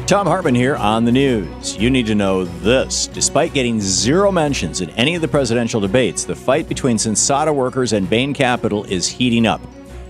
Thom Hartmann here on the news. You need to know this. Despite getting zero mentions in any of the presidential debates, the fight between Sensada workers and Bain Capital is heating up.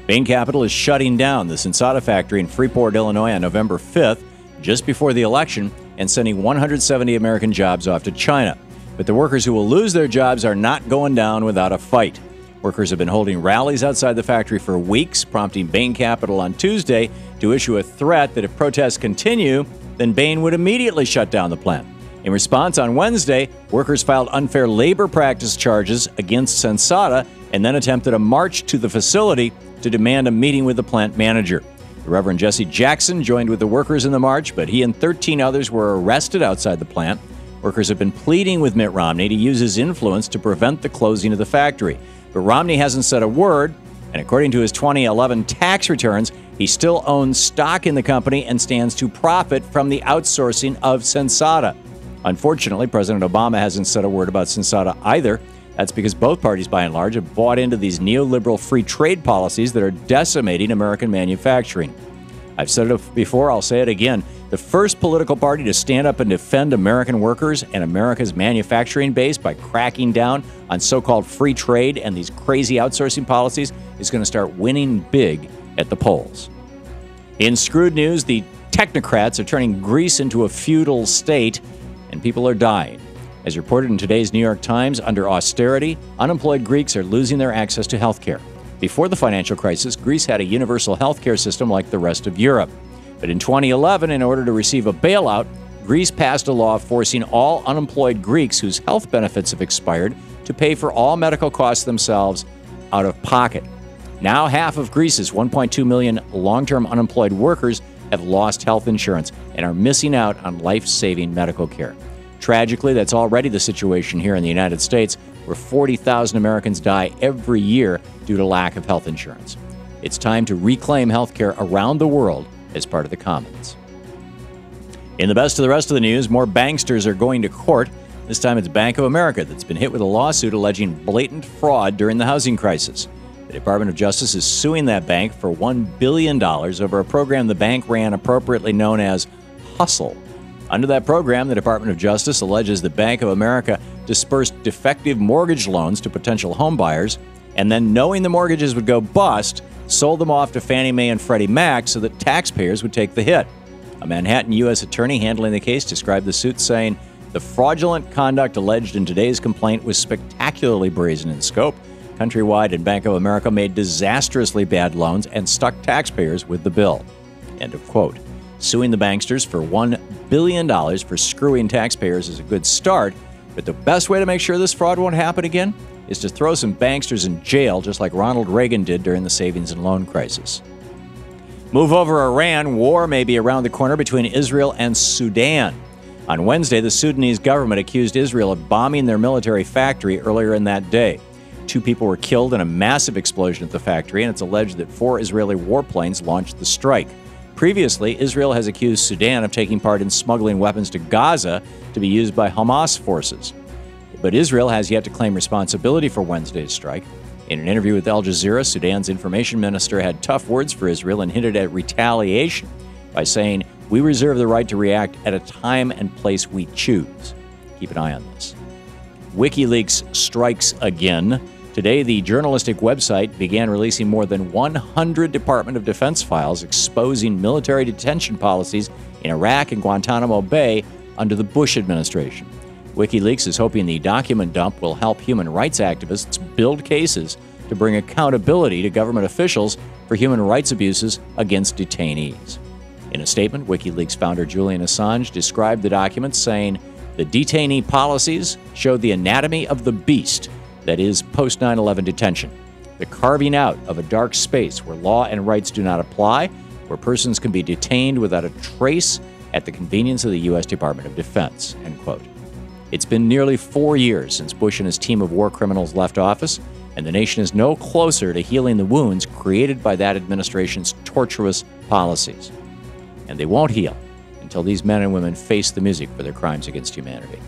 Bain Capital is shutting down the Sensada factory in Freeport, Illinois on November 5th, just before the election, and sending 170 American jobs off to China. But the workers who will lose their jobs are not going down without a fight. Workers have been holding rallies outside the factory for weeks, prompting Bain Capital on Tuesday to issue a threat that if protests continue, then Bain would immediately shut down the plant. In response, on Wednesday, workers filed unfair labor practice charges against Sensada and then attempted a march to the facility to demand a meeting with the plant manager. The Reverend Jesse Jackson joined with the workers in the march, but he and 13 others were arrested outside the plant. Workers have been pleading with Mitt Romney to use his influence to prevent the closing of the factory. But Romney hasn't said a word, and according to his 2011 tax returns, he still owns stock in the company and stands to profit from the outsourcing of Sensada. Unfortunately, President Obama hasn't said a word about Sensada either. That's because both parties, by and large, have bought into these neoliberal free trade policies that are decimating American manufacturing. I've said it before, I'll say it again. The first political party to stand up and defend American workers and America's manufacturing base by cracking down on so-called free trade and these crazy outsourcing policies is going to start winning big at the polls. In screwed news, the technocrats are turning Greece into a feudal state, and people are dying. As reported in today's New York Times, under austerity, unemployed Greeks are losing their access to health care. Before the financial crisis, Greece had a universal health care system like the rest of Europe. But in 2011, in order to receive a bailout, Greece passed a law forcing all unemployed Greeks whose health benefits have expired to pay for all medical costs themselves out of pocket. Now, half of Greece's 1.2 million long-term unemployed workers have lost health insurance and are missing out on life-saving medical care. Tragically, that's already the situation here in the United States, where 40,000 Americans die every year due to lack of health insurance. It's time to reclaim health care around the world as part of the commons. In the best of the rest of the news, more banksters are going to court. This time it's Bank of America that's been hit with a lawsuit alleging blatant fraud during the housing crisis. The Department of Justice is suing that bank for $1 billion over a program the bank ran appropriately known as Hustle. Under that program, the Department of Justice alleges that Bank of America dispersed defective mortgage loans to potential homebuyers and then, knowing the mortgages would go bust, sold them off to Fannie Mae and Freddie Mac so that taxpayers would take the hit. A Manhattan U.S. attorney handling the case described the suit saying, "The fraudulent conduct alleged in today's complaint was spectacularly brazen in scope. Countrywide and Bank of America made disastrously bad loans and stuck taxpayers with the bill." End of quote. Suing the banksters for $1 billion for screwing taxpayers is a good start, but the best way to make sure this fraud won't happen again is to throw some banksters in jail, just like Ronald Reagan did during the savings and loan crisis. Move over Iran. War may be around the corner between Israel and Sudan. On Wednesday, the Sudanese government accused Israel of bombing their military factory earlier in that day. 2 people were killed in a massive explosion at the factory, and it's alleged that 4 Israeli warplanes launched the strike. Previously, Israel has accused Sudan of taking part in smuggling weapons to Gaza to be used by Hamas forces. But Israel has yet to claim responsibility for Wednesday's strike. In an interview with Al Jazeera, Sudan's information minister had tough words for Israel and hinted at retaliation by saying, "We reserve the right to react at a time and place we choose." Keep an eye on this. Wikileaks strikes again. Today, the journalistic website began releasing more than 100 Department of Defense files exposing military detention policies in Iraq and Guantanamo Bay under the Bush administration. WikiLeaks is hoping the document dump will help human rights activists build cases to bring accountability to government officials for human rights abuses against detainees. In a statement, WikiLeaks founder Julian Assange described the documents, saying, "The detainee policies showed the anatomy of the beast that is post-9/11 detention, the carving out of a dark space where law and rights do not apply, where persons can be detained without a trace at the convenience of the U.S. Department of Defense." End quote. It's been nearly 4 years since Bush and his team of war criminals left office, and the nation is no closer to healing the wounds created by that administration's tortuous policies. And they won't heal until these men and women face the music for their crimes against humanity.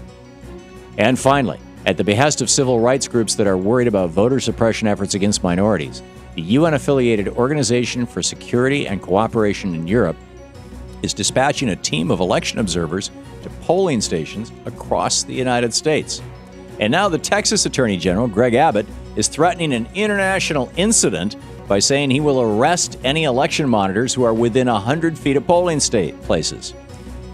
And finally, at the behest of civil rights groups that are worried about voter suppression efforts against minorities, the UN-affiliated Organization for Security and Cooperation in Europe is dispatching a team of election observers to polling stations across the United States. And now the Texas Attorney General, Greg Abbott, is threatening an international incident by saying he will arrest any election monitors who are within 100 feet of polling places.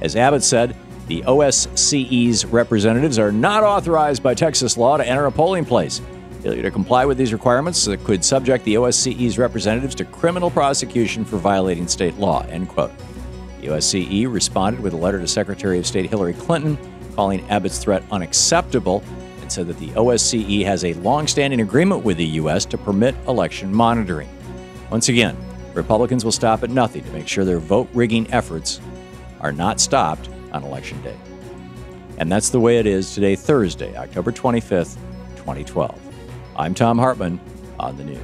As Abbott said, the OSCE's representatives are not authorized by Texas law to enter a polling place. Failure to comply with these requirements could subject the OSCE's representatives to criminal prosecution for violating state law, end quote. The OSCE responded with a letter to Secretary of State Hillary Clinton calling Abbott's threat unacceptable and said that the OSCE has a long-standing agreement with the U.S. to permit election monitoring. Once again, Republicans will stop at nothing to make sure their vote-rigging efforts are not stopped on Election Day. And that's the way it is today, Thursday, October 25th, 2012. I'm Thom Hartmann on the news.